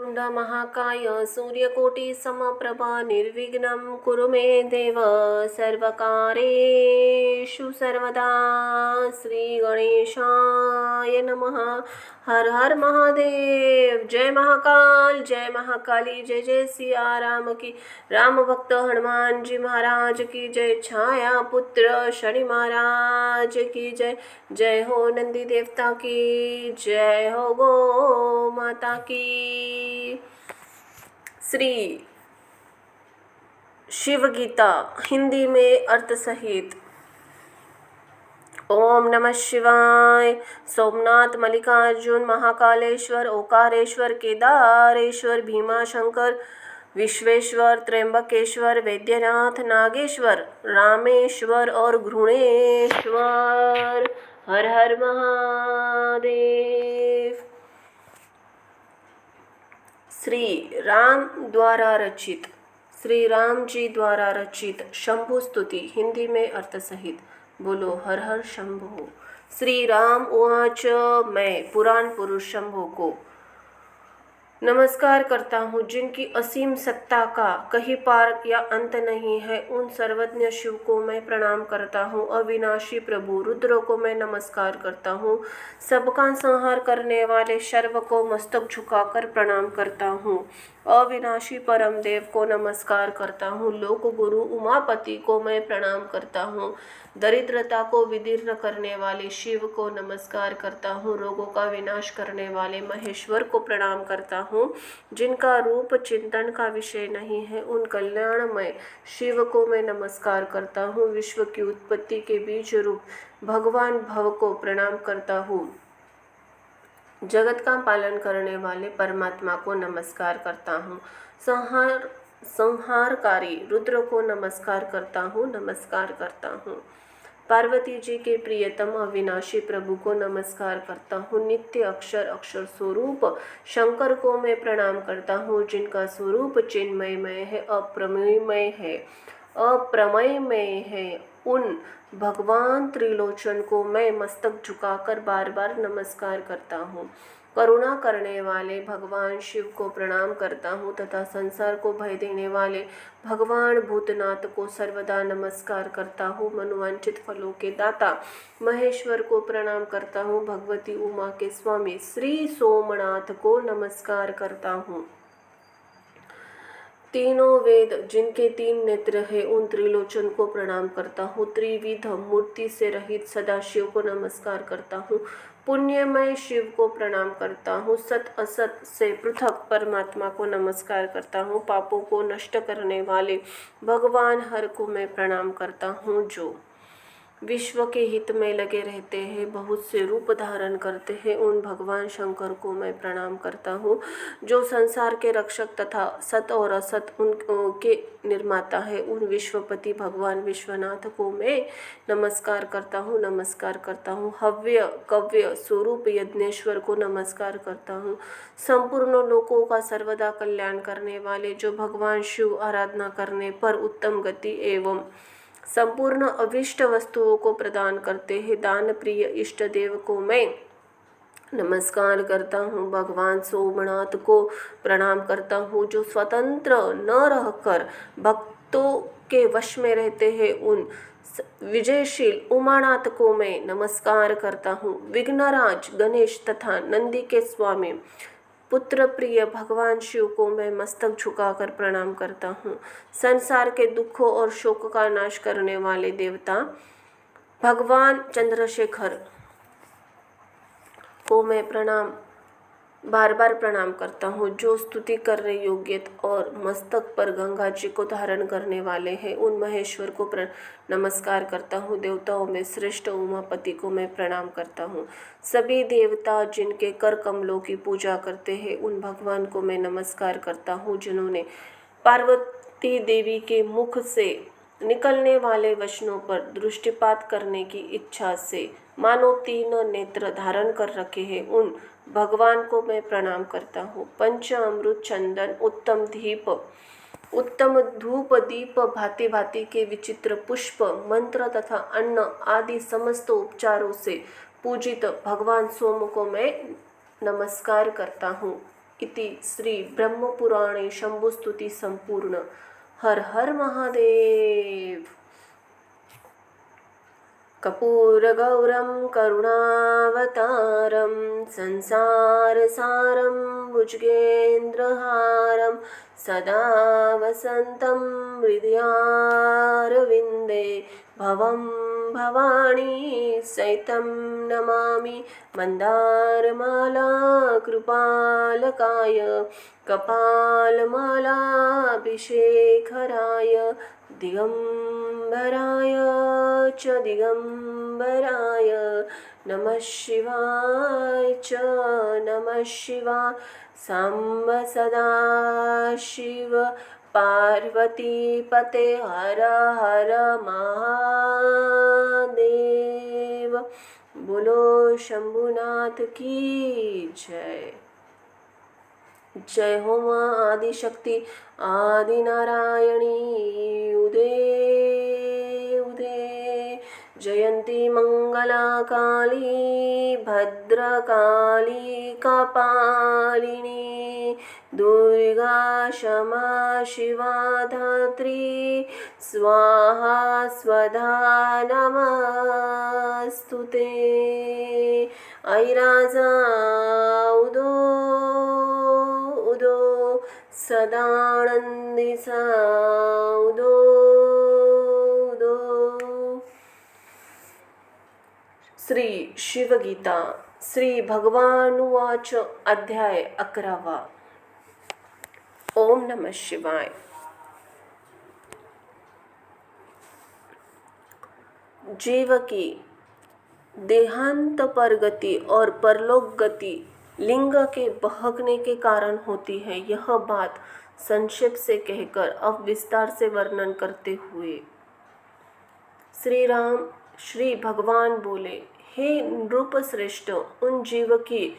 वक्रतुंड महाकाय सूर्यकोटि समप्रभा निर्विघ्नं कुरु मे देव सर्वकारेषु सर्वदा। श्री गणेशाय नमः। हर हर महादेव। जय महाकाल, जय महाकाली, जय जय सिया राम की। राम भक्त हनुमान जी महाराज की जय। छाया पुत्र शनि महाराज की जय। जय हो नंदी देवता की जय हो गो माता की। श्री शिव गीता हिंदी में अर्थ सहित। ओम नमः शिवाय। सोमनाथ, मल्लिकार्जुन, महाकालेश्वर, ओकारेश्वर, केदारेश्वर, भीमाशंकर, विश्वेश्वर, त्र्यंबकेश्वर, वैद्यनाथ, नागेश्वर, रामेश्वर और घृणेश्वर। हर हर महादेव। श्री राम द्वारा रचित, श्री राम जी द्वारा रचित शंभु स्तुति हिंदी में अर्थ सहित। बोलो हर हर शंभु। श्री राम उवाच। मैं पुराण पुरुष शंभु को नमस्कार करता हूँ, जिनकी असीम सत्ता का कहीं पार या अंत नहीं है। उन सर्वज्ञ शिव को मैं प्रणाम करता हूँ। अविनाशी प्रभु रुद्र को मैं नमस्कार करता हूँ। सबका संहार करने वाले शर्व को मस्तक झुकाकर प्रणाम करता हूँ। अविनाशी परम देव को नमस्कार करता हूँ। लोक गुरु उमापति को मैं प्रणाम करता हूँ। दरिद्रता को विदीर्ण करने वाले शिव को नमस्कार करता हूँ। रोगों का विनाश करने वाले महेश्वर को प्रणाम करता हूँ। जिनका रूप चिंतन का विषय नहीं है, उन कल्याणमय शिव को मैं नमस्कार करता हूँ। विश्व की उत्पत्ति के बीज रूप भगवान भव को प्रणाम करता हूँ। जगत का पालन करने वाले परमात्मा को नमस्कार करता हूँ। संहारकारी रुद्र को नमस्कार करता हूँ। नमस्कार करता हूँ। पार्वती जी के प्रियतम अविनाशी प्रभु को नमस्कार करता हूँ। नित्य अक्षर अक्षर स्वरूप शंकर को मैं प्रणाम करता हूँ। जिनका स्वरूप चिन्मयमय है, अप्रमयमय है, उन भगवान त्रिलोचन को मैं मस्तक झुकाकर बार बार नमस्कार करता हूँ। करुणा करने वाले भगवान शिव को प्रणाम करता हूँ तथा संसार को भय देने वाले भगवान भूतनाथ को सर्वदा नमस्कार करता हूँ। मनोवांछित फलों के दाता महेश्वर को प्रणाम करता हूँ। भगवती उमा के स्वामी श्री सोमनाथ को नमस्कार करता हूँ। तीनों वेद जिनके तीन नेत्र है, उन त्रिलोचन को प्रणाम करता हूँ। त्रिविध मूर्ति से रहित सदाशिव को नमस्कार करता हूँ। पुण्यमय शिव को प्रणाम करता हूँ। सत असत से पृथक परमात्मा को नमस्कार करता हूँ। पापों को नष्ट करने वाले भगवान हर को मैं प्रणाम करता हूँ। जो विश्व के हित में लगे रहते हैं, बहुत से रूप धारण करते हैं, उन भगवान शंकर को मैं प्रणाम करता हूँ। जो संसार के रक्षक तथा सत और असत उनके निर्माता है, उन विश्वपति भगवान विश्वनाथ को मैं नमस्कार करता हूँ। नमस्कार करता हूँ। हव्य कव्य स्वरूप यज्ञेश्वर को नमस्कार करता हूँ। संपूर्ण लोकों का सर्वदा कल्याण करने वाले जो भगवान शिव आराधना करने पर उत्तम गति एवं संपूर्ण अभिष्ट वस्तुओं को प्रदान करते हैं, दान प्रिय इष्ट देव को मैं नमस्कार करता हूँ। भगवान सोमनाथ को प्रणाम करता हूँ। जो स्वतंत्र न रहकर भक्तों के वश में रहते हैं, उन विजयशील उमानाथ को मैं नमस्कार करता हूँ। विघ्नराज गणेश तथा नंदी के स्वामी पुत्र प्रिय भगवान शिव को मैं मस्तक झुकाकर प्रणाम करता हूँ। संसार के दुखों और शोक का नाश करने वाले देवता भगवान चंद्रशेखर को मैं बार बार प्रणाम करता हूँ। जो स्तुति करने योग्य और मस्तक पर गंगा जी को धारण करने वाले हैं, उन महेश्वर को नमस्कार करता हूँ। देवताओं में श्रेष्ठ उमापति को मैं प्रणाम करता हूँ। सभी देवता जिनके कर कमलों की पूजा करते हैं, उन भगवान को मैं नमस्कार करता हूँ। जिन्होंने पार्वती देवी के मुख से निकलने वाले वचनों पर दृष्टिपात करने की इच्छा से मानो तीन नेत्र धारण कर रखे हैं, उन भगवान को मैं प्रणाम करता हूँ। पंच अमृत चंदन उत्तम धूप दीप भांति भांति के विचित्र पुष्प मंत्र तथा अन्न आदि समस्त उपचारों से पूजित भगवान सोम को मैं नमस्कार करता हूँ। इति श्री ब्रह्मपुराणे शंभुस्तुति संपूर्ण। हर हर महादेव। कर्पूरगौरं करुणावतारं संसारसारं भुजगेन्द्रहारं सदा वसन्तं हृदयारविन्दे भवं भवानी सहितं नमामि। मन्दारमाला कृपालकाय कपालमालाभिषेकराय दिगंबराय च दिगंबराय नमः शिवाय च नमः शिवाय। सांब सदा शिव पार्वती पते हर हर महादेव। बोलो शंभुनाथ की जय। जय हो माँ आदिशक्ति आदि नारायणी उदे उदे। जयंती मंगला काली भद्रकाली कपालिनी दुर्गा क्षमा शिवा धात्री स्वाहा स्वधा नमस्तुते। ऐराजा उदो उदो सदानंदी उदो उदो। श्री शिवगीता श्री भगवानुवाच अध्याय 11। ओम नमः शिवाय। जीव की देहांत पर गति और परलोक गति लिंग के बहकने के कारण होती है। यह बात संक्षेप से कहकर अब विस्तार से वर्णन करते हुए श्री भगवान बोले, हे नृप श्रेष्ठ, उन जीव की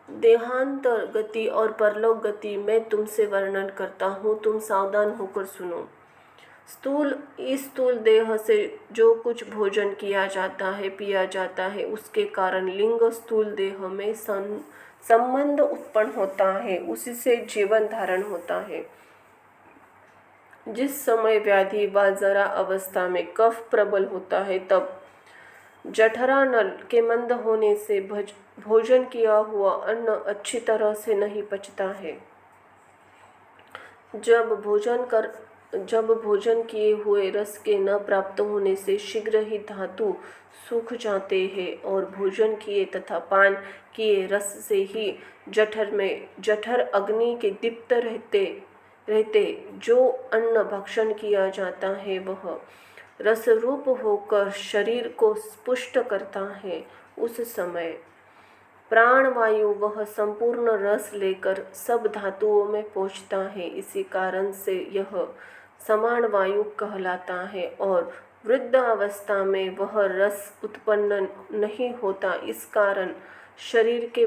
देहांतर गति और परलोक गति मैं तुमसे वर्णन करता हूँ, तुम सावधान होकर सुनो। इस स्थूल देह से जो कुछ भोजन किया जाता है, पिया जाता है, उसके कारण लिंग स्थूल देह में संबंध उत्पन्न होता है, उसी से जीवन धारण होता है। जिस समय व्याधि व जरा अवस्था में कफ प्रबल होता है, तब जठरा नल के मंद होने से भोजन किया हुआ अन्न अच्छी तरह से नहीं पचता है। जब भोजन किए हुए रस के न प्राप्त होने से शीघ्र ही धातु सूख जाते हैं और भोजन किए तथा पान किए रस से ही जठर अग्नि के दीप्त रहते जो अन्न भक्षण किया जाता है वह रसरूप होकर शरीर को पुष्ट करता है। उस समय प्राणवायु वह संपूर्ण रस लेकर सब धातुओं में पहुँचता है। इसी कारण से यह समान वायु कहलाता है और वृद्ध अवस्था में वह रस उत्पन्न नहीं होता। इस कारण शरीर के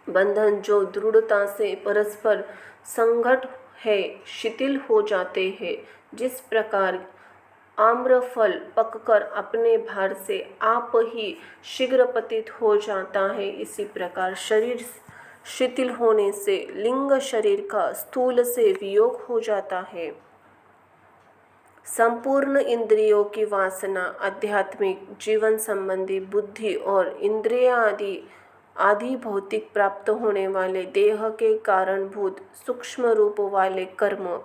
बंधन जो दृढ़ता से परस्पर संघट है शिथिल हो जाते हैं। जिस प्रकार आम्रफल पककर अपने भार से आप ही शीघ्र पतित हो जाता है, इसी प्रकार शरीर शिथिल होने से लिंग शरीर का स्थूल से वियोग हो जाता है। संपूर्ण इंद्रियों की वासना आध्यात्मिक जीवन संबंधी बुद्धि और इंद्रिया आदि भौतिक प्राप्त होने वाले देह के कारणभूत सूक्ष्म रूप वाले कर्म,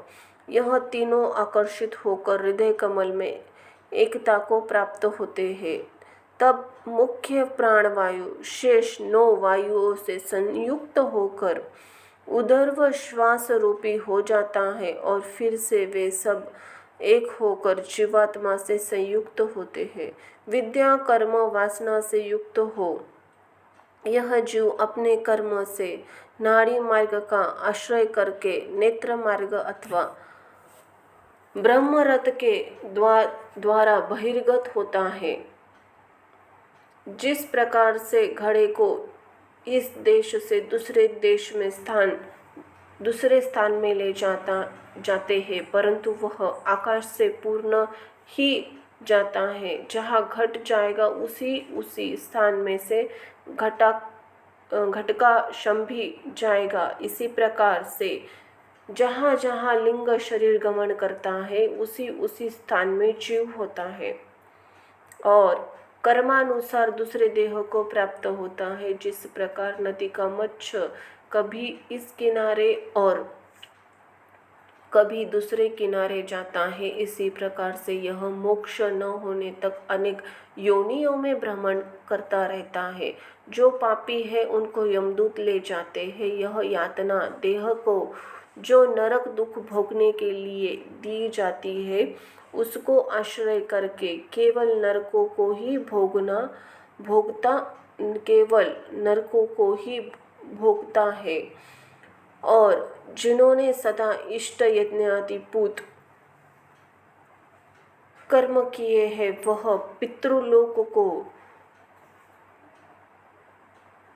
यह तीनों आकर्षित होकर हृदय कमल में एकता को प्राप्त होते हैं। तब मुख्य प्राणवायु शेष 9 वायुओं से संयुक्त होकर उदर्व श्वास रूपी हो जाता है और फिर से वे सब एक होकर जीवात्मा से संयुक्त होते हैं। विद्या कर्म वासना से युक्त हो यह जीव अपने कर्म से नाड़ी मार्ग का आश्रय करके नेत्र मार्ग अथवा ब्रह्मरथ के द्वारा बहिर्गत होता है। जिस प्रकार से घड़े को इस देश से दूसरे स्थान में ले जाते हैं, परंतु वह आकाश से पूर्ण ही जाता है। जहाँ घट जाएगा उसी स्थान में से घटा घटका शम भी जाएगा। इसी प्रकार से जहाँ जहाँ लिंग शरीर गमन करता है उसी उसी स्थान में जीव होता है और कर्मानुसार दूसरे देह को प्राप्त होता है। जिस प्रकार नदी का मत्स्य कभी इस किनारे और कभी दूसरे किनारे जाता है, इसी प्रकार से यह मोक्ष न होने तक अनेक योनियों में भ्रमण करता रहता है। जो पापी है उनको यमदूत ले जाते हैं। यह यातना देह को जो नरक दुख भोगने के लिए दी जाती है उसको आश्रय करके केवल नरकों को ही भोगता है। और जिन्होंने सदा इष्ट यज्ञादि पूत कर्म किए हैं वह पितृलोक को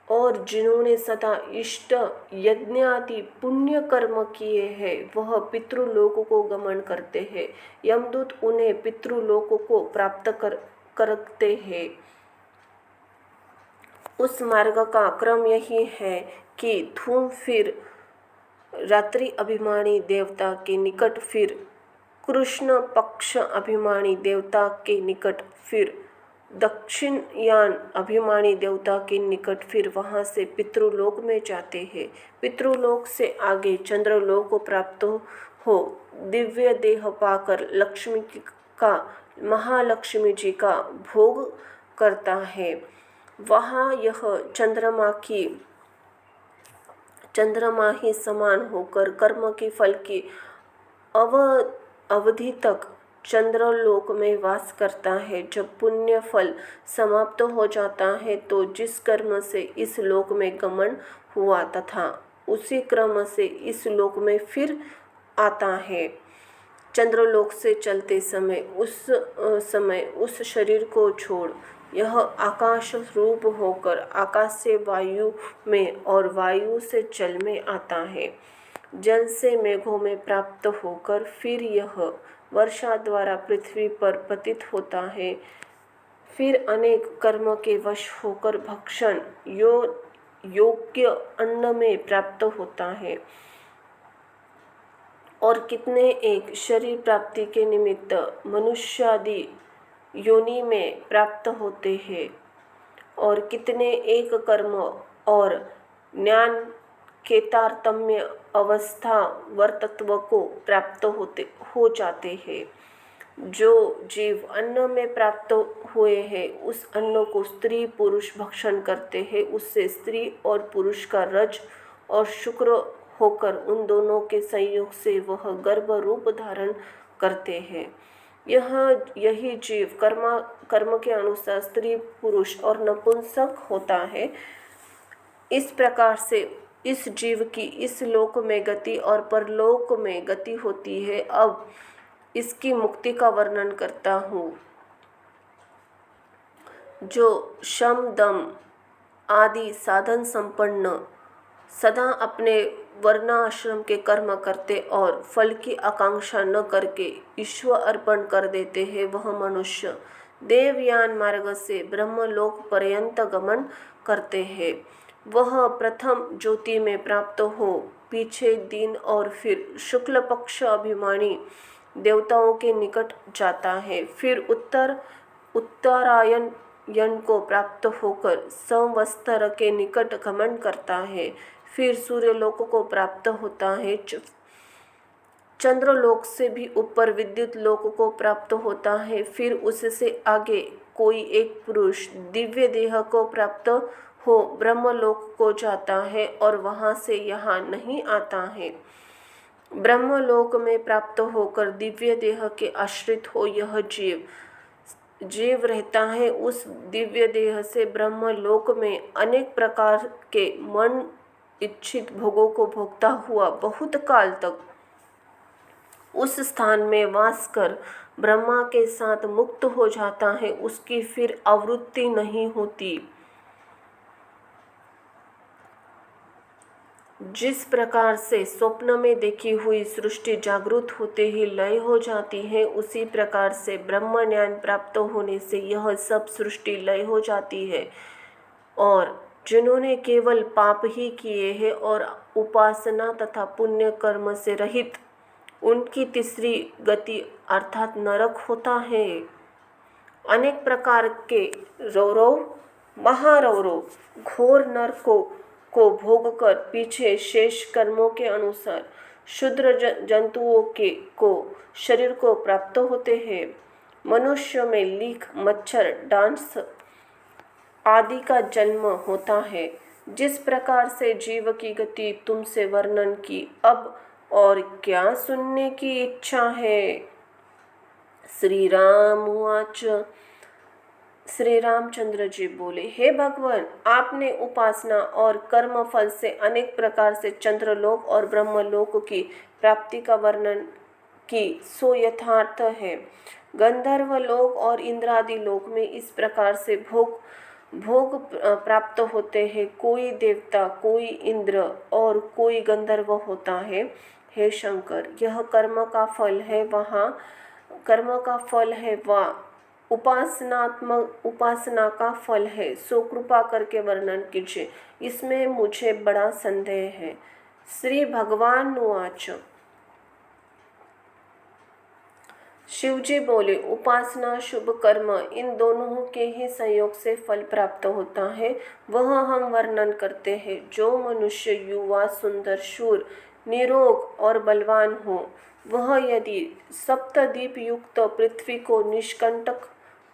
और जिन्होंने सदा इष्ट यज्ञादि पुण्य कर्म किए हैं वह पितृलोक को गमन करते हैं। यमदूत उन्हें पितृलोक को प्राप्त करते हैं। उस मार्ग का क्रम यही है कि धूम फिर रात्रि अभिमानी देवता के निकट, फिर कृष्ण पक्ष अभिमानी देवता के निकट, फिर दक्षिणयान अभिमानी देवता के निकट, फिर वहाँ से पितृलोक में जाते हैं। पितृलोक से आगे चंद्रलोक को प्राप्त हो दिव्य देह पाकर महालक्ष्मी जी का भोग करता है। वहाँ यह चंद्रमा ही समान होकर कर्म के फल की अवधि तक चंद्रलोक में वास करता है। जब पुण्य फल समाप्त हो जाता है तो जिस कर्म से इस लोक में गमन हुआ तथा उसी क्रम से इस लोक में फिर आता है। चंद्रलोक से चलते समय उस शरीर को छोड़ यह आकाश रूप होकर आकाश से वायु में और वायु से जल में आता है। जल से मेघों में प्राप्त होकर फिर यह वर्षा द्वारा पृथ्वी पर पतित होता है। फिर अनेक कर्म के वश होकर भक्षण योग्य अन्न में प्राप्त होता है और कितने एक शरीर प्राप्ति के निमित्त मनुष्यादि योनि में प्राप्त होते हैं और कितने एक कर्म और ज्ञान के तारतम्य अवस्था वर्तत्व को प्राप्त हो जाते हैं। जो जीव अन्न में प्राप्त हुए हैं उस अन्न को स्त्री पुरुष भक्षण करते हैं। उससे स्त्री और पुरुष का रज और शुक्र होकर उन दोनों के संयोग से वह गर्भ रूप धारण करते हैं। यही जीव कर्म के अनुसार स्त्री पुरुष और नपुंसक होता है। इस प्रकार से इस जीव की इस लोक में गति और परलोक में गति होती है। अब इसकी मुक्ति का वर्णन करता हूँ। जो शम दम आदि साधन संपन्न सदा अपने वर्णाश्रम के कर्म करते और फल की आकांक्षा न करके ईश्वर अर्पण कर देते हैं, वह मनुष्य देवयान मार्ग से ब्रह्मलोक पर्यंत गमन करते हैं। वह प्रथम ज्योति में प्राप्त हो पीछे दिन और फिर शुक्ल पक्ष अभिमानी देवताओं के निकट जाता है। फिर उत्तरायण को प्राप्त होकर संवत्सर के निकट गमन करता है। फिर सूर्यलोक को प्राप्त होता है। चंद्रलोक से भी ऊपर विद्युत लोक को प्राप्त होता है। फिर उससे आगे कोई एक पुरुष दिव्य देह को प्राप्त हो ब्रह्मलोक को जाता है और वहाँ से यहाँ नहीं आता है। ब्रह्मलोक में प्राप्त होकर दिव्य देह के आश्रित हो यह जीव रहता है। उस दिव्य देह से ब्रह्मलोक में अनेक प्रकार के मन इच्छित भोगों को भोगता हुआ बहुत काल तक उस स्थान में वास कर ब्रह्मा के साथ मुक्त हो जाता है। उसकी फिर आवृत्ति नहीं होती। जिस प्रकार से स्वप्न में देखी हुई सृष्टि जागृत होते ही लय हो जाती है, उसी प्रकार से ब्रह्म ज्ञान प्राप्त होने से यह सब सृष्टि लय हो जाती है और जिन्होंने केवल पाप ही किए हैं और उपासना तथा पुण्य कर्म से रहित, उनकी तीसरी गति अर्थात नरक होता है। अनेक प्रकार के रौरव, महारौरव, घोर नरकों को भोगकर पीछे शेष कर्मों के अनुसार शूद्र जंतुओं के को शरीर को प्राप्त होते हैं। मनुष्य में लीख, मच्छर, डांस आदि का जन्म होता है। जिस प्रकार से जीव की गति तुमसे वर्णन की, अब और क्या सुनने की इच्छा है। श्री राम उवाच। श्री रामचंद्र जी बोले, हे भगवान, आपने उपासना और कर्म फल से अनेक प्रकार से चंद्रलोक और ब्रह्मलोक की प्राप्ति का वर्णन की, सो यथार्थ है। गंधर्व लोक और इंद्रादि लोक में इस प्रकार से भोग प्राप्त होते हैं। कोई देवता, कोई इंद्र और कोई गंधर्व होता है। हे शंकर, यह कर्म का फल है, वह उपासना का फल है, सो कृपा करके वर्णन कीजिए, इसमें मुझे बड़ा संदेह है। श्री भगवान उवाच। शिवजी बोले, उपासना, शुभ कर्म, इन दोनों के ही संयोग से फल प्राप्त होता है, वह हम वर्णन करते हैं। जो मनुष्य युवा, सुंदर, शूर, निरोग और बलवान हो, वह यदि सप्तदीप युक्त पृथ्वी को निष्कंटक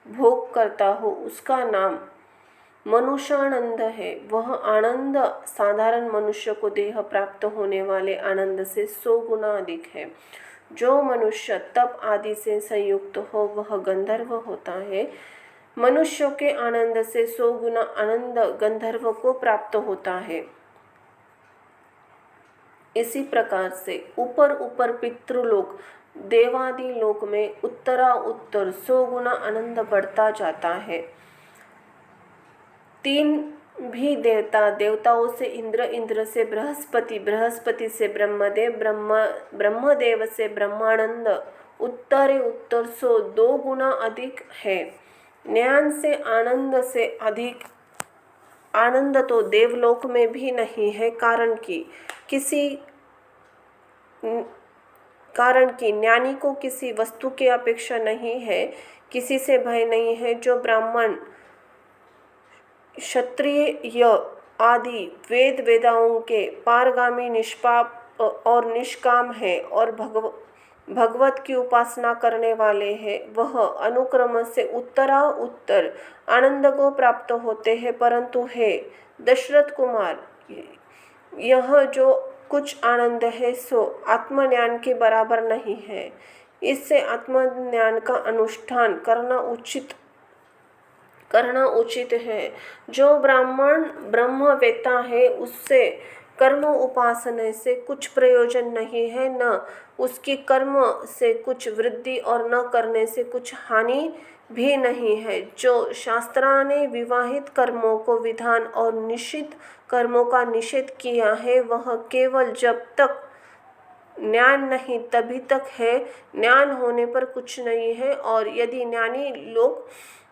भोग करता हो, उसका नाम मनुष्यानंद है। वह आनंद साधारण मनुष्य को देह प्राप्त होने वाले आनंद से 100 गुना अधिक है। जो मनुष्य तप आदि से संयुक्त हो, वह गंधर्व होता है। मनुष्यों के आनंद से 100 गुना आनंद गंधर्व को प्राप्त होता है। इसी प्रकार से ऊपर पितृलोक, देवादि लोक में उत्तराउत्तर 100 गुना आनंद बढ़ता जाता है। 3 भी देवता, देवताओं से इंद्र, इंद्र से बृहस्पति, बृहस्पति से ब्रह्मदेव, ब्रह्मदेव से ब्रह्मानंद उत्तर 102 गुना अधिक है। ज्ञान से अधिक आनंद तो देवलोक में भी नहीं है, कारण कि ज्ञानी को किसी वस्तु की अपेक्षा नहीं है, किसी से भय नहीं है। जो ब्राह्मण, क्षत्रिय आदि वेदाओं के पारगामी, निष्पाप और निष्काम है और भगवत की उपासना करने वाले हैं, वह अनुक्रम से उत्तराउत्तर आनंद को प्राप्त होते हैं। परंतु हे दशरथ कुमार, यह जो कुछ आनंद है, सो आत्मज्ञान के बराबर नहीं है। इससे आत्मज्ञान का अनुष्ठान करना उचित है। जो ब्राह्मण ब्रह्मवेत्ता है, उससे कर्म उपासना से कुछ प्रयोजन नहीं है, न उसकी कर्म से कुछ वृद्धि और न करने से कुछ हानि भी नहीं है। जो शास्त्रा ने विवाहित कर्मों को विधान और निषिद्ध कर्मों का निषेध किया है, वह केवल जब तक ज्ञान नहीं तभी तक है, ज्ञान होने पर कुछ नहीं है। और यदि ज्ञानी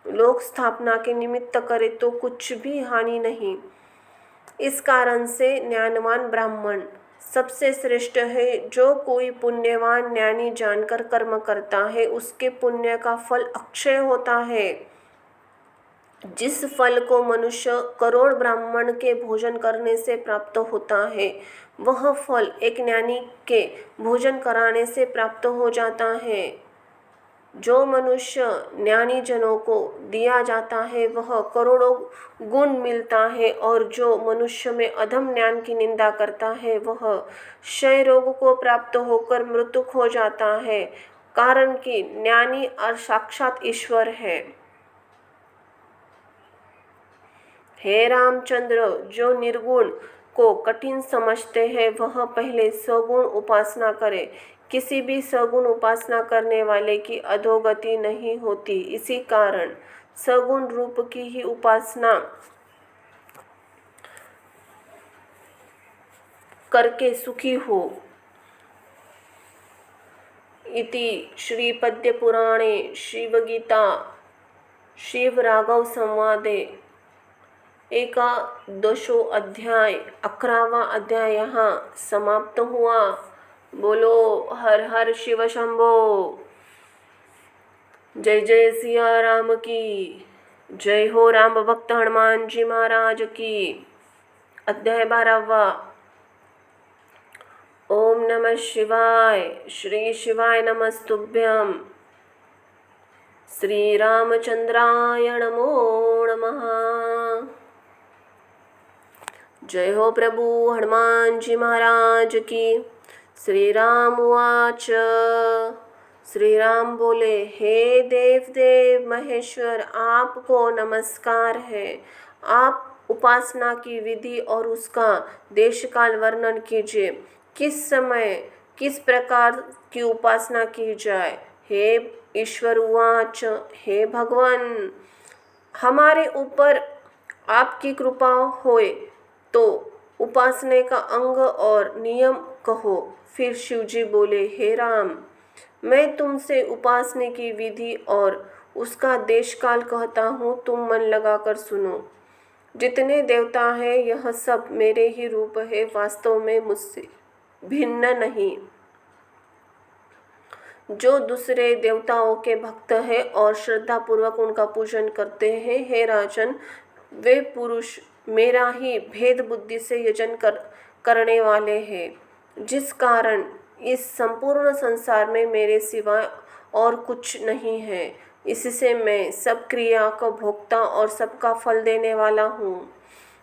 लोक स्थापना के निमित्त करे तो कुछ भी हानि नहीं। इस कारण से ज्ञानवान ब्राह्मण सबसे श्रेष्ठ है। जो कोई पुण्यवान ज्ञानी जानकर कर्म करता है, उसके पुण्य का फल अक्षय होता है। जिस फल को मनुष्य करोड़ ब्राह्मण के भोजन करने से प्राप्त होता है, वह फल एक ज्ञानी के भोजन कराने से प्राप्त हो जाता है। जो मनुष्य ज्ञानी जनों को दिया जाता है, वह करोड़ों गुण मिलता है। और जो मनुष्य में अधम ज्ञान की निंदा करता है, वह क्षय रोग को प्राप्त होकर मृत्युक हो जाता है, कारण कि ज्ञानी और साक्षात ईश्वर है। हे रामचंद्र, जो निर्गुण को कठिन समझते हैं, वह पहले सगुण उपासना करे। किसी भी सगुण उपासना करने वाले की अधोगति नहीं होती। इसी कारण सगुण रूप की ही उपासना करके सुखी हो। इति श्री पद्य पुराणे शिवगीता शिव राघव संवादे एकादशो अध्याय 11वां अध्याय यहाँ समाप्त हुआ। बोलो हर हर शिव शंभो। जय जय सिया राम की जय हो। राम भक्त हनुमान जी महाराज की। अध्याय 12वां। ओम नमः शिवाय। श्री शिवाय नमस्तुभ्यं। श्री रामचंद्राय नमो नमः। जय हो प्रभु हनुमान जी महाराज की। श्री राम उवाच। श्री राम बोले, हे देव देव महेश्वर, आपको नमस्कार है। आप उपासना की विधि और उसका देश काल वर्णन कीजिए। किस समय किस प्रकार की उपासना की जाए। हे ईश्वर उवाच, हे भगवान, हमारे ऊपर आपकी कृपा होए तो उपासना का अंग और नियम कहो। फिर शिवजी बोले, हे राम, मैं तुमसे उपासना की विधि और उसका देश काल कहता हूँ, तुम मन लगाकर सुनो। जितने देवता हैं यह सब मेरे ही रूप है, वास्तव में मुझसे भिन्न नहीं। जो दूसरे देवताओं के भक्त हैं और श्रद्धा पूर्वक उनका पूजन करते हैं, हे राजन, वे पुरुष मेरा ही भेद बुद्धि से यजन करने वाले हैं। जिस कारण इस संपूर्ण संसार में मेरे सिवा और कुछ नहीं है। इससे मैं सब क्रिया का भोक्ता और सबका फल देने वाला हूँ।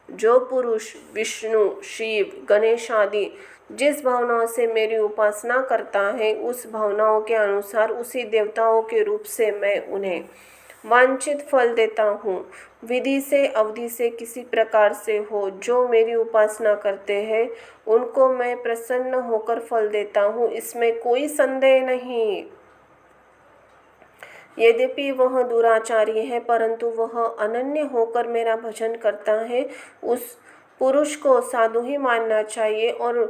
जो पुरुष विष्णु, शिव, गणेश आदि जिस भावनाओं से मेरी उपासना करता है, उस भावनाओं के अनुसार उसी देवताओं के रूप से मैं उन्हें वांछित फल देता हूँ। विधि से अवधि से किसी प्रकार से हो, जो मेरी उपासना करते हैं उनको मैं प्रसन्न होकर फल देता हूँ, इसमें कोई संदेह नहीं। यद्यपि वह दुराचारी है, परंतु वह अनन्य होकर मेरा भजन करता है। उस पुरुष को साधु ही मानना चाहिए और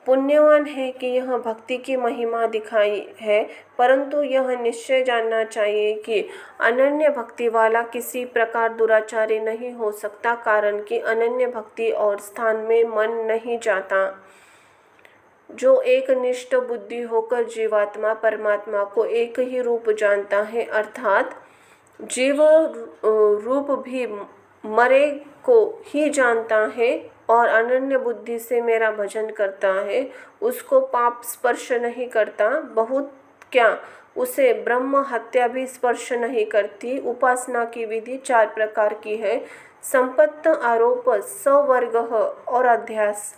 पुण्यवान है कि यह भक्ति की महिमा दिखाई है। परंतु यह निश्चय जानना चाहिए कि अनन्य भक्ति वाला किसी प्रकार दुराचारी नहीं हो सकता, कारण कि अनन्य भक्ति और स्थान में मन नहीं जाता। जो एक निष्ठ बुद्धि होकर जीवात्मा परमात्मा को एक ही रूप जानता है, अर्थात जीव रूप भी मरे को ही जानता है और अनन्य बुद्धि से मेरा भजन करता है, उसको पाप स्पर्श नहीं करता। बहुत क्या, उसे ब्रह्म हत्या भी स्पर्श नहीं करती। उपासना की विधि 4 प्रकार की है। संपत्त, आरोप, सवर्ग और अध्यास।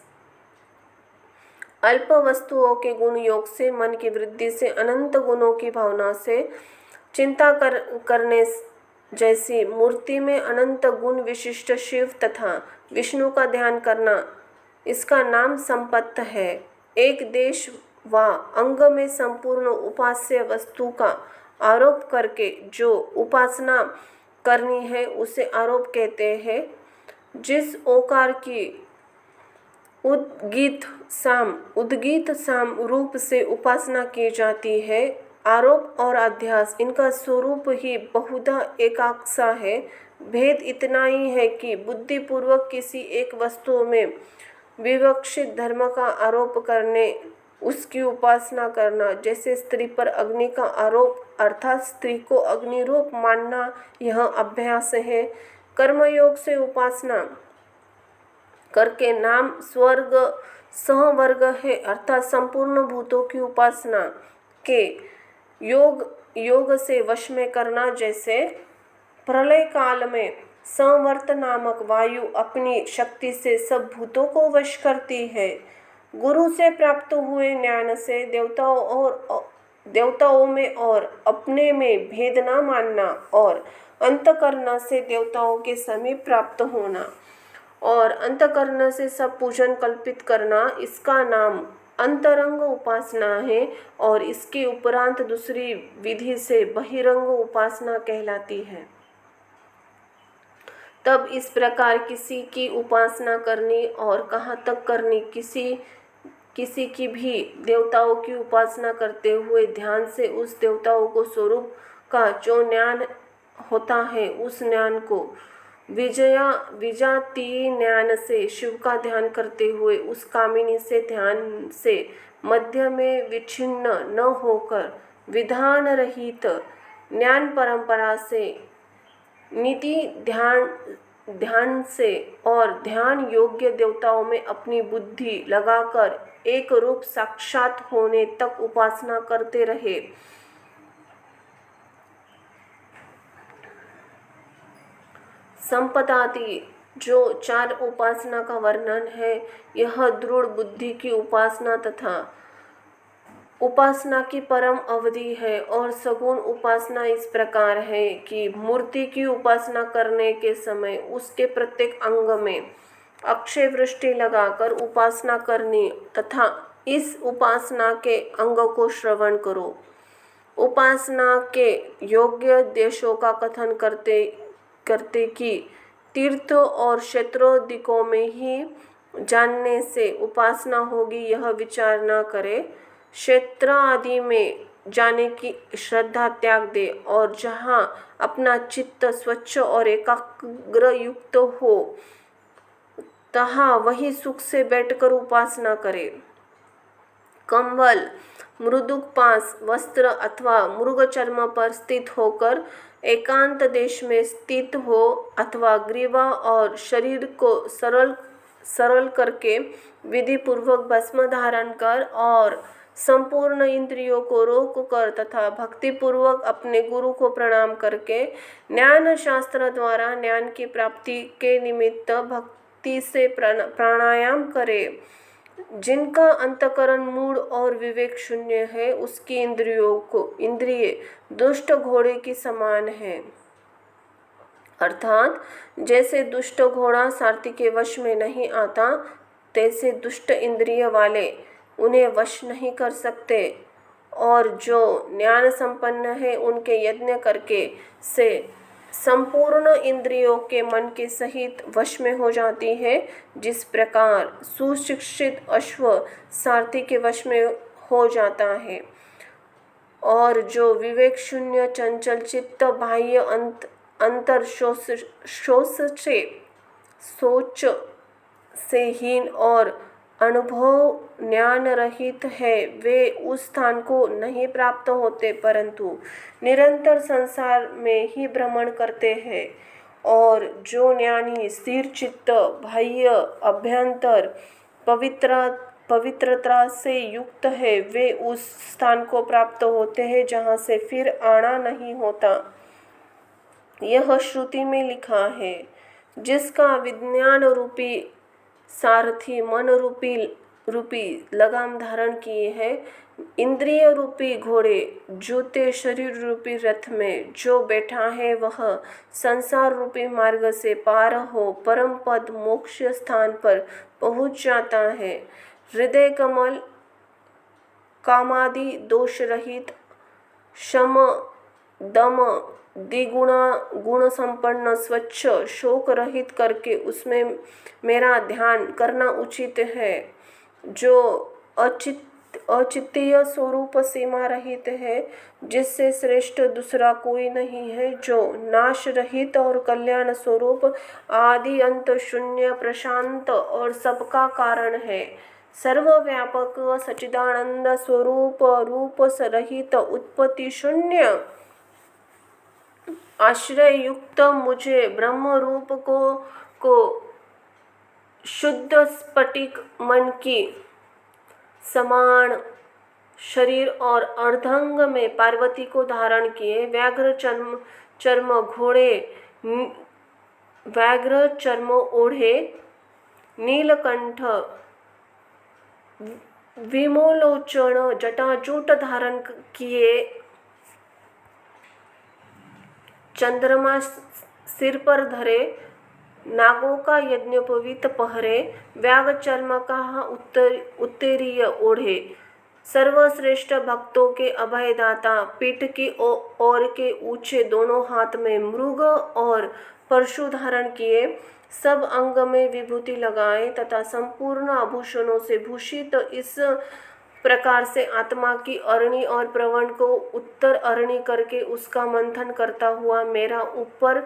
अल्प वस्तुओं के गुण योग से, मन की वृद्धि से, अनंत गुणों की भावना से, चिंता करने जैसी मूर्ति में अनंत गुण विशिष्ट शिव तथा विष्णु का ध्यान करना, इसका नाम संपत्त है। एक देश व अंग में संपूर्ण उपास्य वस्तु का आरोप करके जो उपासना करनी है उसे आरोप कहते हैं। जिस ओकार की उद्गीत साम रूप से उपासना की जाती है, आरोप और अध्यास इनका स्वरूप ही बहुधा एकाक्षा है। भेद इतना ही है कि बुद्धिपूर्वक किसी एक वस्तु में विवक्षित धर्म का आरोप करने उसकी उपासना करना, जैसे स्त्री पर अग्नि का आरोप अर्थात स्त्री को अग्नि रूप मानना, यह अभ्यास है। कर्मयोग से उपासना करके नाम स्वर्ग सहवर्ग है, अर्थात संपूर्ण भूतों की उपासना के योग से वश में करना, जैसे प्रलय काल में संवर्त नामक वायु अपनी शक्ति से सब भूतों को वश करती है। गुरु से प्राप्त हुए ज्ञान से देवताओं में और अपने में भेद न मानना और अंतःकरण से देवताओं के समीप प्राप्त होना और अंतःकरण से सब पूजन कल्पित करना, इसका नाम अंतरंग उपासना है। और इसके उपरांत दूसरी विधि से बहिरंग उपासना कहलाती है। तब इस प्रकार किसी की उपासना करनी और कहाँ तक करनी, किसी की भी देवताओं की उपासना करते हुए ध्यान से उस देवताओं को स्वरूप का जो ज्ञान होता है, उस ज्ञान को विजातीय ज्ञान से शिव का ध्यान करते हुए उस कामिनी से ध्यान से मध्य में विच्छिन्न न होकर विधान रहित ज्ञान परंपरा से निधि ध्यान से और ध्यान योग्य देवताओं में अपनी बुद्धि लगाकर एक रूप साक्षात होने तक उपासना करते रहे। संपदादि जो 4 उपासना का वर्णन है, यह दृढ़ बुद्धि की उपासना तथा उपासना की परम अवधि है। और सगुण उपासना इस प्रकार है कि मूर्ति की उपासना करने के समय उसके प्रत्येक अंग में अक्षय वृष्टि लगाकर उपासना करनी तथा इस उपासना के अंग को श्रवण करो। उपासना के योग्य देशों का कथन करते कि तीर्थ और क्षेत्रोदिकों में ही जानने से उपासना होगी, यह विचार न करे। क्षेत्र आदि में जाने की श्रद्धा त्याग दे और जहाँ अपना चित्त स्वच्छ और एकाग्र युक्त हो तहाँ वही सुख से बैठकर उपासना करे। कंबल, मृदुक पास, वस्त्र अथवा मृग चर्म पर स्थित होकर एकांत देश में स्थित हो अथवा ग्रीवा और शरीर को सरल करके विधि पूर्वक भस्म धारण कर और संपूर्ण इंद्रियों को रोक कर तथा भक्ति पूर्वक अपने गुरु को प्रणाम करके ज्ञान शास्त्र द्वारा ज्ञान की प्राप्ति के निमित्त भक्ति से प्राणायाम करे। जिनका अंतकरण मूढ़ और विवेक शून्य है, उसकी इंद्रिय दुष्ट घोड़े की समान है। अर्थात जैसे दुष्ट घोड़ा सारथी के वश में नहीं आता, तैसे दुष्ट इंद्रिय वाले उन्हें वश नहीं कर सकते। और जो ज्ञान संपन्न है, उनके यज्ञ करके से संपूर्ण इंद्रियों के मन के सहित वश में हो जाती है। जिस प्रकार सुशिक्षित अश्व सारथी के वश में हो जाता है और जो विवेक शून्य चंचल चित्त बाह्य अंतर सोच से हीन और अनुभव ज्ञान रहित है, वे उस स्थान को नहीं प्राप्त होते, परंतु निरंतर संसार में ही भ्रमण करते हैं। और जो ज्ञानी स्थिर चित्त बाह्य अभ्यंतर पवित्रता से युक्त है, वे उस स्थान को प्राप्त होते हैं जहाँ से फिर आना नहीं होता। यह श्रुति में लिखा है, जिसका विज्ञान रूपी सारथी मन रूपी लगाम धारण किए है, इंद्रिय रूपी घोड़े जूते शरीर रूपी रथ में जो बैठा है, वह संसार रूपी मार्ग से पार हो परम पद मोक्ष स्थान पर पहुँच जाता है। हृदय कमल कामादि दोष रहित, शम दम द्विगुणा गुण संपन्न, स्वच्छ शोक रहित करके उसमें मेरा ध्यान करना उचित है। जो अचित्तीय स्वरूप सीमा रहित है, जिससे श्रेष्ठ दूसरा कोई नहीं है, जो नाश रहित और कल्याण स्वरूप आदि अंत शून्य प्रशांत और सबका कारण है, सर्वव्यापक सच्चिदानंद स्वरूप रूप रहित उत्पत्ति शून्य आश्रय युक्त मुझे ब्रह्म रूप को शुद्ध स्फटिक मन की समान शरीर और अर्धांग में पार्वती को धारण किए, व्याघ्र चर्म ओढ़े, नीलकंठ विमोलोचन जटाजूट धारण किए, चंद्रमा सिर पर धरे, नागों का यज्ञोपवीत पहरे, व्याघ्र चर्म का उत्तरीय ओढ़े, सर्वश्रेष्ठ भक्तों के अभयदाता, पीठ की ओर के ऊंचे दोनों हाथ में मृग और परशु धारण किए, सब अंग में विभूति लगाए तथा संपूर्ण आभूषणों से भूषित, इस प्रकार से आत्मा की अरणि और प्रवण को उत्तर अरणि करके उसका मंथन करता हुआ मेरा ऊपर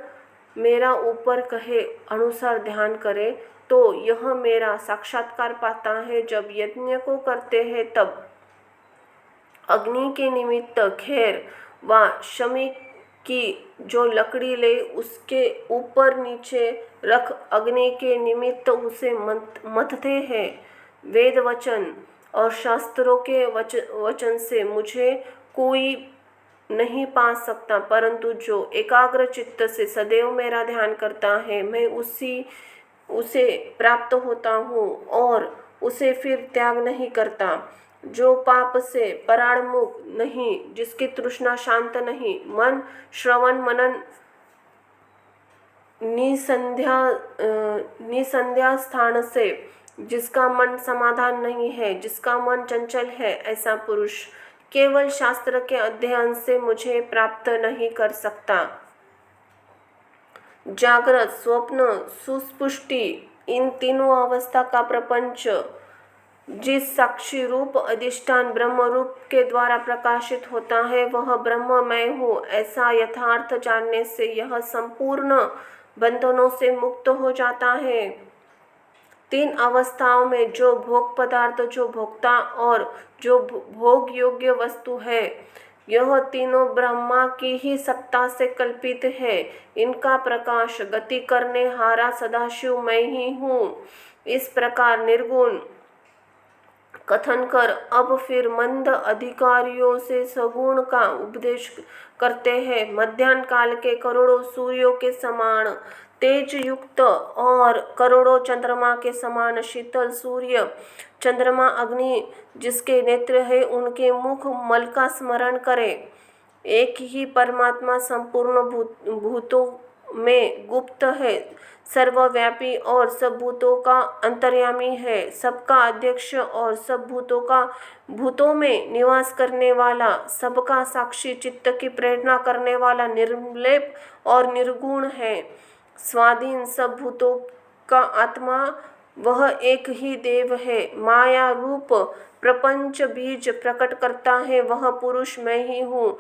मेरा ऊपर कहे अनुसार ध्यान करे तो यह मेरा साक्षात्कार पाता है। जब यज्ञ को करते हैं तब अग्नि के निमित्त खेर व शमी की जो लकड़ी ले उसके ऊपर नीचे रख अग्नि के निमित्त उसे मथते हैं। वेद वचन और शास्त्रों के वचन से मुझे कोई नहीं पा सकता, परंतु जो एकाग्र चित्त से सदैव मेरा ध्यान करता है मैं उसे प्राप्त होता हूँ और उसे फिर त्याग नहीं करता। जो पाप से पराणमुख नहीं, जिसकी तृष्णा शांत नहीं, मन श्रवण मनन निसंध्या स्थान से जिसका मन समाधान नहीं है, जिसका मन चंचल है, ऐसा पुरुष केवल शास्त्र के अध्ययन से मुझे प्राप्त नहीं कर सकता। जागृत, स्वप्न, सुस्पुष्टि, इन तीनों अवस्था का प्रपंच जिस साक्षी रूप अधिष्ठान ब्रह्म रूप के द्वारा प्रकाशित होता है वह ब्रह्म मैं हूँ, ऐसा यथार्थ जानने से यह संपूर्ण बंधनों से मुक्त हो जाता है। तीन अवस्थाओं में जो भोग पदार्थ, जो भोक्ता और जो भोग योग्य वस्तु है, यह तीनों ब्रह्मा की ही सत्ता से कल्पित है। इनका प्रकाश गति करने हारा सदाशिव मैं ही हूँ। इस प्रकार निर्गुण कथन कर अब फिर मंद अधिकारियों से सगुण का उपदेश करते हैं। मध्याह्न काल के करोड़ों सूर्यों के समान तेज युक्त और करोड़ों चंद्रमा के समान शीतल सूर्य, चंद्रमा, अग्नि जिसके नेत्र है उनके मुख मल का स्मरण करे। एक ही परमात्मा संपूर्ण भूतों में गुप्त है, सर्वव्यापी और सब भूतों का अंतर्यामी है, सबका अध्यक्ष और सब भूतों में निवास करने वाला, सबका साक्षी, चित्त की प्रेरणा करने वाला, निर्लेप और निर्गुण है, स्वाधीन सब भूतों का आत्मा, वह एक ही देव है। माया रूप प्रपंच बीज प्रकट करता है वह पुरुष मैं ही हूँ।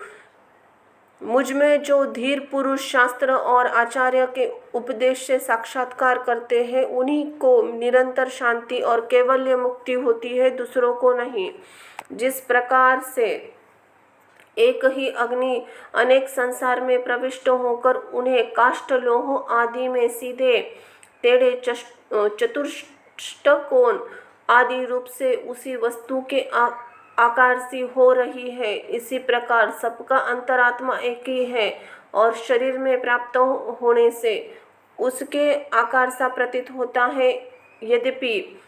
मुझ में जो धीर पुरुष शास्त्र और आचार्य के उपदेश से साक्षात्कार करते हैं उन्हीं को निरंतर शांति और कैवल्य मुक्ति होती है, दूसरों को नहीं। जिस प्रकार से एक ही अग्नि अनेक संसार में प्रविष्ट होकर उन्हें काष्ठ लोह आदि में सीधे टेढ़े चतुष्टकोण आदि रूप से उसी वस्तु के आकार सी हो रही है, इसी प्रकार सबका अंतरात्मा एक ही है और शरीर में प्राप्त होने से उसके आकार सा प्रतीत होता है। यद्यपि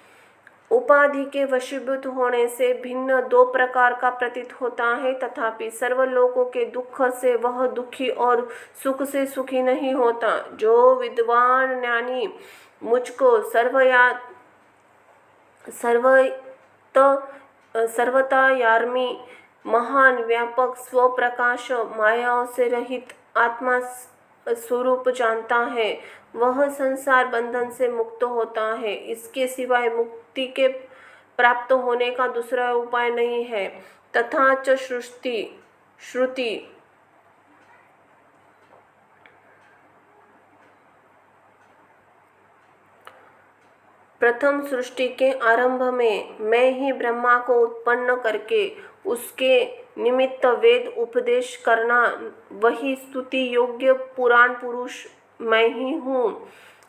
उपाधि के वशीभूत होने से भिन्न दो प्रकार का प्रतीत होता है, तथापि सर्वलोकों के दुख से वह दुखी और सुख से सुखी नहीं होता। जो विद्वान ज्ञानी मुझको सर्वता यार्मी महान व्यापक स्वप्रकाश मायाओं से रहित आत्मा स्वरूप जानता है, वह संसार बंधन से मुक्त होता है। इसके सिवाय मुक्ति के प्राप्त होने का दूसरा उपाय नहीं है। तथा च श्रुति प्रथम सृष्टि के आरंभ में मैं ही ब्रह्मा को उत्पन्न करके उसके निमित्त वेद उपदेश करना, वही स्तुति योग्य पुराण पुरुष मैं ही हूँ।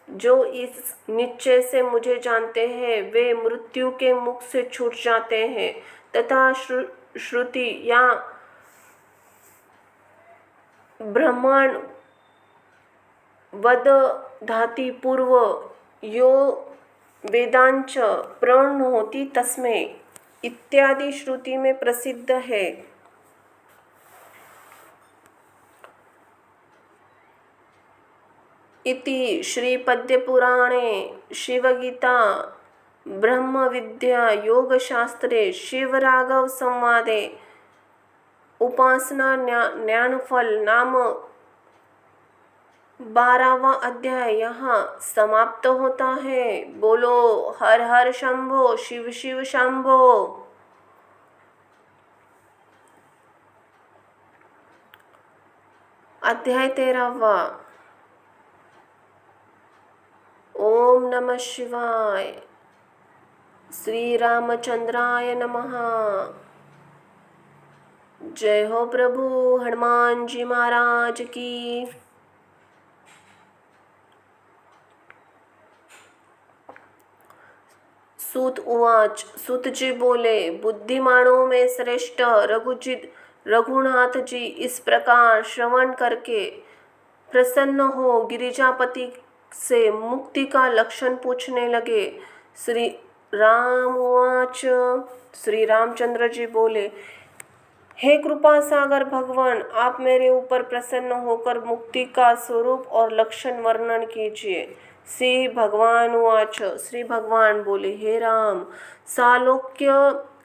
जो इस निश्चय से मुझे जानते हैं वे मृत्यु के मुख से छूट जाते हैं। तथा श्रुति या ब्रह्मांड वदधाति पूर्व यो वेदांच प्रणोति तस्मै इत्यादि श्रुति में प्रसिद्ध है। इति श्री पद्य पुराणे शिवगीता ब्रह्म विद्या योग शास्त्रे शिवराघव संवादे उपासना ज्ञानफल नाम 12वां अध्याय यहाँ समाप्त होता है। बोलो हर हर शंभो, शिव शिव शंभो। अध्याय 13वां। ओम नमः शिवाय। श्री रामचंद्राय नमः। जय हो प्रभु हनुमान जी महाराज की। सूत उवाच। सूत जी बोले, बुद्धिमानों में श्रेष्ठ रघुनाथ जी इस प्रकार श्रवण करके प्रसन्न हो गिरिजापति से मुक्ति का लक्षण पूछने लगे। श्री राम उवाच। श्री रामचंद्र जी बोले, हे कृपा सागर भगवान, आप मेरे ऊपर प्रसन्न होकर मुक्ति का स्वरूप और लक्षण वर्णन कीजिए। श्री भगवान उवाच। श्री भगवान बोले, हे राम, सालोक्य,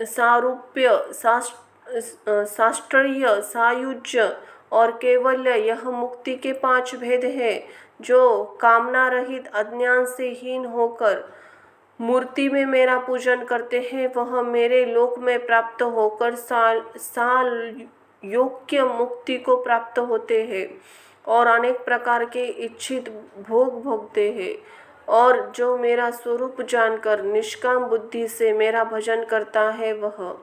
सारूप्य, साष्ट्रय, सायुज्य और कैवल्य, यह मुक्ति के 5 भेद है। जो कामना रहित अज्ञान से हीन होकर मूर्ति में मेरा पूजन करते हैं, वह मेरे लोक में प्राप्त होकर साल योग्य मुक्ति को प्राप्त होते हैं और अनेक प्रकार के इच्छित भोग भोगते हैं। और जो मेरा स्वरूप जानकर निष्काम बुद्धि से मेरा भजन करता है, वह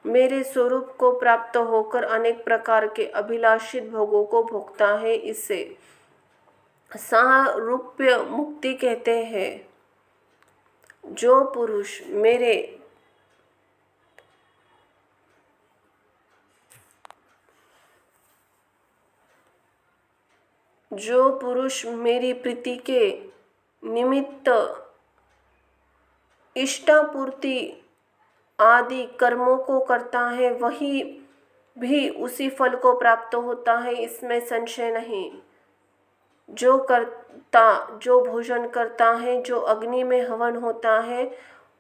मेरे स्वरूप को प्राप्त होकर अनेक प्रकार के अभिलाषित भोगों को भोगता है। इसे सारूप्य मुक्ति कहते हैं। जो पुरुष मेरी प्रीति के निमित्त इष्टापूर्ति आदि कर्मों को करता है, वही भी उसी फल को प्राप्त होता है, इसमें संशय नहीं। जो भोजन करता है, जो अग्नि में हवन होता है,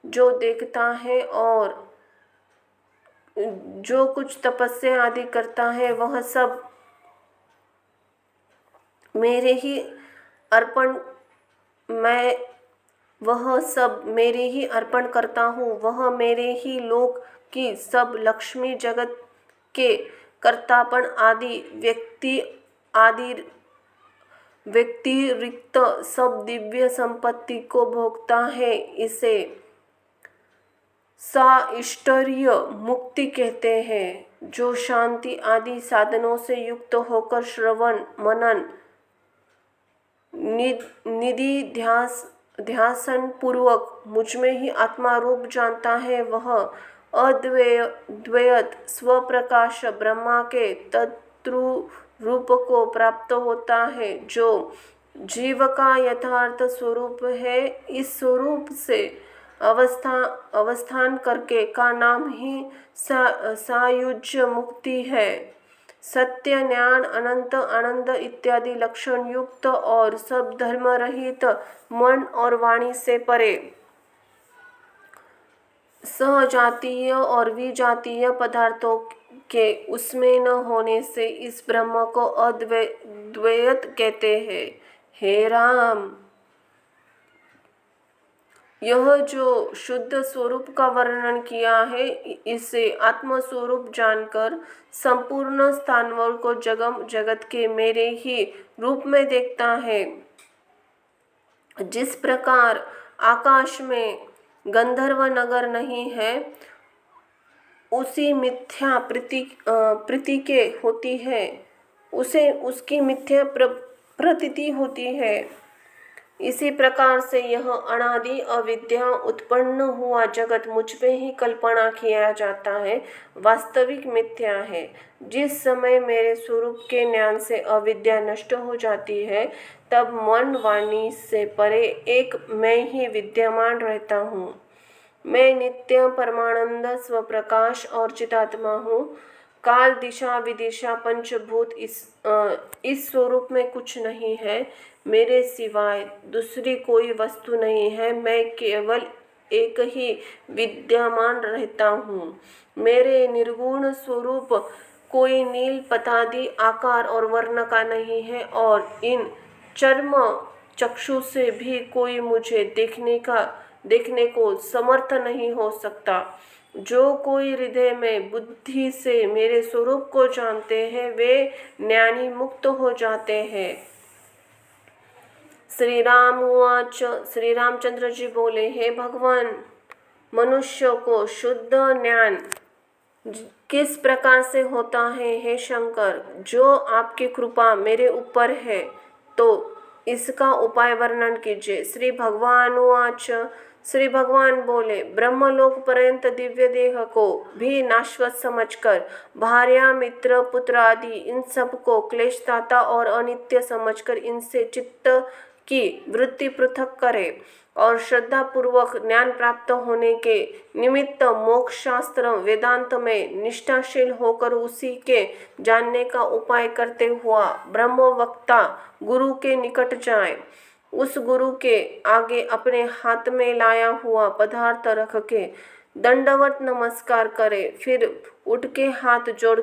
जो देखता है और जो कुछ तपस्या आदि करता है, वह सब मेरे ही अर्पण करता हूँ। वह मेरे ही लोक की सब लक्ष्मी, जगत के कर्तापन आदि व्यतिरिक्त सब दिव्य संपत्ति को भोगता है। इसे साइष्टर्य मुक्ति कहते हैं। जो शांति आदि साधनों से युक्त होकर श्रवण, मनन, निधि ध्यासन पूर्वक मुझ में ही आत्मा रूप जानता है, वह अद्वैत स्वप्रकाश ब्रह्मा के तत्व रूप को प्राप्त होता है। जो जीव का यथार्थ स्वरूप है, इस स्वरूप से अवस्थान करके का नाम ही सायुज्य मुक्ति है। सत्य, ज्ञान, अनंत, आनंद इत्यादि लक्षण युक्त और सब धर्म रहित मन और वाणी से परे सजातीय और विजातीय पदार्थों के उसमें न होने से इस ब्रह्म को अद्वैत कहते हैं। हे राम, यह जो शुद्ध स्वरूप का वर्णन किया है, इसे आत्म स्वरूप जानकर संपूर्ण स्थानवर को जगत के मेरे ही रूप में देखता है। जिस प्रकार आकाश में गंधर्व नगर नहीं है, उसी मिथ्या प्रतीके होती है, उसे उसकी मिथ्या प्रतीति होती है। इसी प्रकार से यह अनादि अविद्या उत्पन्न हुआ जगत मुझ पे ही कल्पना किया जाता है, वास्तविक मिथ्या है। जिस समय मेरे स्वरूप के ज्ञान से अविद्या नष्ट हो जाती है, तब मन वाणी से परे एक मैं ही विद्यमान रहता हूँ। मैं नित्य परमानंद स्वप्रकाश और चिदात्मा हूँ। काल, दिशा, विदिशा, पंचभूत इस स्वरूप में कुछ नहीं है। मेरे सिवाय दूसरी कोई वस्तु नहीं है। मैं केवल एक ही विद्यमान रहता हूँ। मेरे निर्गुण स्वरूप कोई नील पतादी आकार और वर्ण का नहीं है और इन चर्म चक्षु से भी कोई मुझे देखने को समर्थ नहीं हो सकता। जो कोई हृदय में बुद्धि से मेरे स्वरूप को जानते हैं, वे ज्ञानी मुक्त हो जाते हैं। श्री राम उवाच। श्री रामचंद्र जी बोले, हे भगवान, मनुष्य को शुद्ध ज्ञान किस प्रकार से होता है? हे शंकर, जो आपकी कृपा मेरे ऊपर है तो इसका उपाय वर्णन कीजिए। श्री भगवान उवाच। श्री भगवान बोले, ब्रह्मलोक पर्यंत दिव्य देह को भी नाशवत समझकर भार्या, मित्र, पुत्र आदि इन सब को क्लेशदाता और अनित्य समझकर इनसे चित्त की वृत्ति पृथक करे और श्रद्धा पूर्वक ज्ञान प्राप्त होने के निमित्त मोक्ष शास्त्र वेदांत में निष्ठाशील होकर उसी के जानने का उपाय करते हुआ ब्रह्मवक्ता गुरु के निकट जाए। उस गुरु के आगे अपने हाथ में लाया हुआ पदार्थ रख के दंडवत नमस्कार करे, फिर उठ के हाथ जोड़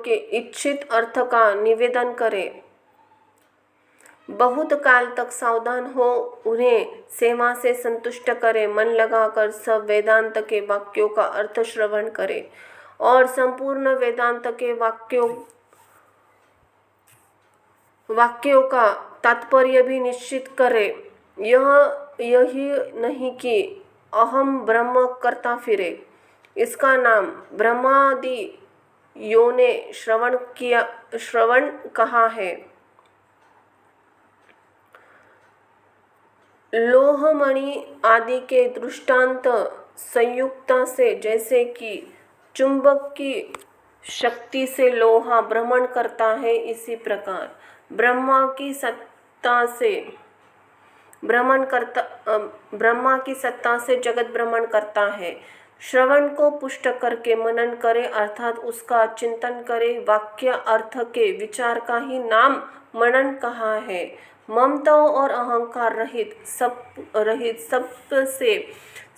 के इच्छित अर्थ का निवेदन करे। बहुत काल तक सावधान हो उन्हें सेवा से संतुष्ट करे। मन लगाकर सब वेदांत के वाक्यों का अर्थ श्रवण करे और संपूर्ण वेदांत के वाक्यों का तात्पर्य भी निश्चित करे। यही नहीं कि अहम ब्रह्म करता फिरे। इसका नाम ब्रह्मादि यो ने श्रवण कहा है। लोहमणि आदि के दृष्टांत संयुक्ता से, जैसे कि चुंबक की शक्ति से लोहा भ्रमण करता है, इसी प्रकार ब्रह्मा की सत्ता से जगत भ्रमण करता है। श्रवण को पुष्ट करके मनन करे, अर्थात उसका चिंतन करे। वाक्य अर्थ के विचार का ही नाम मनन कहा है। ममता और अहंकार रहित सबसे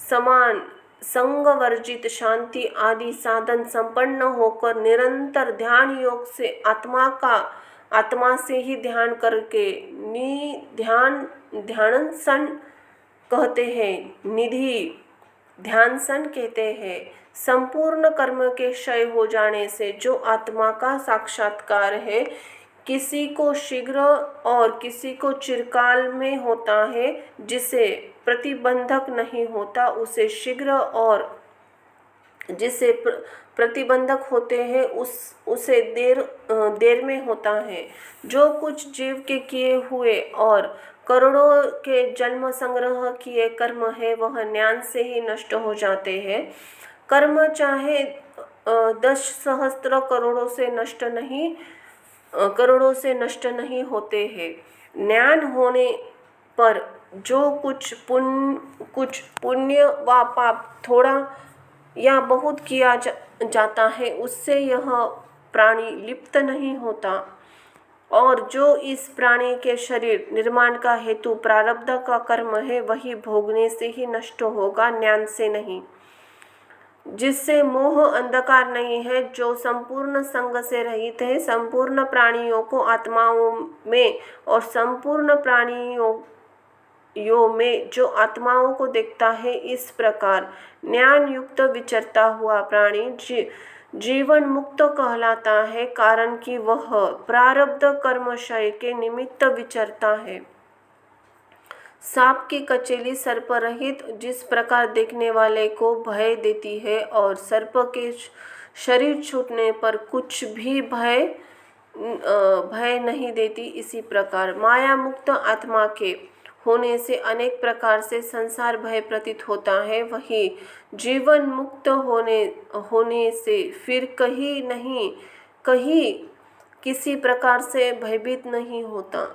समान संग वर्जित शांति आदि साधन संपन्न होकर निरंतर ध्यान योग से आत्मा से ही ध्यान करके ध्यानसन कहते हैं, निधि ध्यानसन कहते हैं। संपूर्ण कर्म के क्षय हो जाने से जो आत्मा का साक्षात्कार है, किसी को शीघ्र और किसी को चिरकाल में होता है, जिसे प्रतिबंधक नहीं होता उसे शीघ्र और जिसे प्रतिबंधक होते हैं उसे देर में होता है। जो कुछ जीव के किए हुए और करोड़ों के जन्म संग्रह किए कर्म है, वह ज्ञान से ही नष्ट हो जाते हैं। कर्म चाहे 10 सहस्त्र करोड़ों से नष्ट नहीं होते हैं। ज्ञान होने पर जो कुछ पुण्य व पाप थोड़ा या बहुत किया जाता है, उससे यह प्राणी लिप्त नहीं होता, और जो इस प्राणी के शरीर निर्माण का हेतु प्रारब्ध का कर्म है, वही भोगने से ही नष्ट होगा, ज्ञान से नहीं। जिससे मोह अंधकार नहीं है, जो संपूर्ण संग से रहित है, संपूर्ण प्राणियों को आत्माओं में और संपूर्ण प्राणियों में जो आत्माओं को देखता है, इस प्रकार ज्ञान युक्त विचरता हुआ प्राणी जीवन मुक्त कहलाता है, कारण कि वह प्रारब्ध कर्मशय के निमित्त विचरता है। सांप की कचेली सर्प रहित जिस प्रकार देखने वाले को भय देती है और सर्प के शरीर छूटने पर कुछ भी भय नहीं देती, इसी प्रकार माया मुक्त आत्मा के होने से अनेक प्रकार से संसार भय प्रतीत होता है, वही जीवन मुक्त होने से फिर कहीं किसी प्रकार से भयभीत नहीं होता।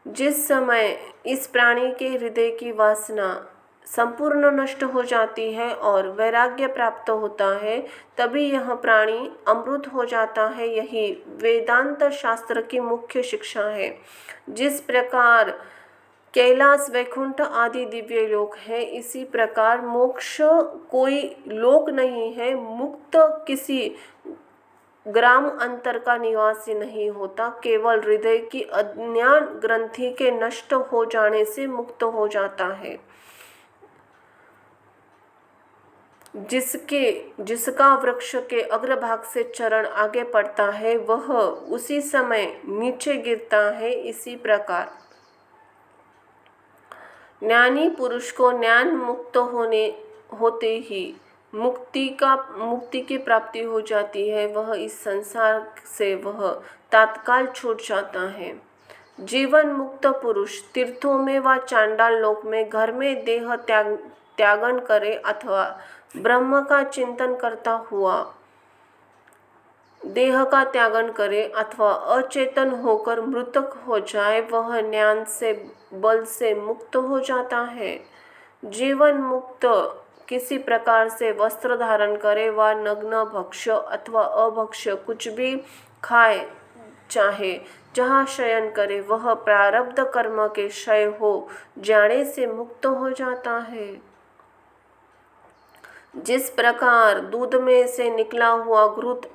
जिस समय इस प्राणी के हृदय की वासना संपूर्ण नष्ट हो जाती है और वैराग्य प्राप्त होता है, तभी यह प्राणी अमृत हो जाता है। यही वेदांत शास्त्र की मुख्य शिक्षा है। जिस प्रकार कैलाश, वैकुंठ आदि दिव्य लोक है, इसी प्रकार मोक्ष कोई लोक नहीं है। मुक्त किसी ग्राम अंतर का निवासी नहीं होता, केवल हृदय की अज्ञान ग्रंथि के नष्ट हो जाने से मुक्त हो जाता है। जिसका वृक्ष के अग्रभाग से चरण आगे पड़ता है वह उसी समय नीचे गिरता है। इसी प्रकार ज्ञानी पुरुष को ज्ञान मुक्त होते ही मुक्ति की प्राप्ति हो जाती है। वह इस संसार से वह तात्काल छूट जाता है। जीवन मुक्त पुरुष तीर्थों में व चांडाल लोक में घर में देह त्यागन करे अथवा ब्रह्म का चिंतन करता हुआ देह का त्यागन करे अथवा अचेतन होकर मृतक हो जाए, वह ज्ञान से बल से मुक्त हो जाता है। जीवन मुक्त किसी प्रकार से वस्त्र धारण करे व नग्न भक्ष्य अथवा अभक्ष्य कुछ भी खाए, चाहे जहाँ शयन करे, वह प्रारब्ध कर्म के क्षय हो जाने से मुक्त हो जाता है। जिस प्रकार दूध में से निकला हुआ घृत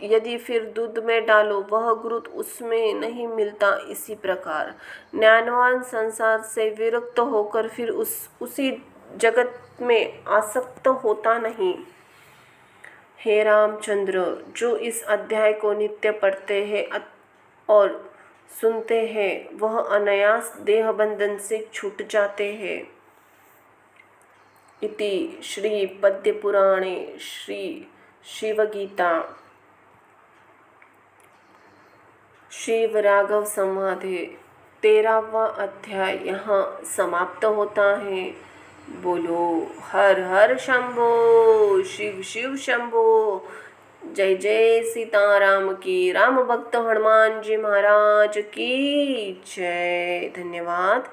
यदि फिर दूध में डालो वह घृत उसमें नहीं मिलता, इसी प्रकार ज्ञानवान संसार से विरक्त होकर फिर उसी जगत में आसक्त होता नहीं। हे रामचंद्र, जो इस अध्याय को नित्य पढ़ते हैं और सुनते हैं वह अनायास देह बंधन से छूट जाते हैं। इति श्री पद्य पुराणे श्री शिवगीता शिव राघव संवादे 13वां अध्याय यहाँ समाप्त होता है। बोलो हर हर शंभो, शिव शिव शंभो। जय जय सीताराम की। राम भक्त हनुमान जी महाराज की जय। धन्यवाद।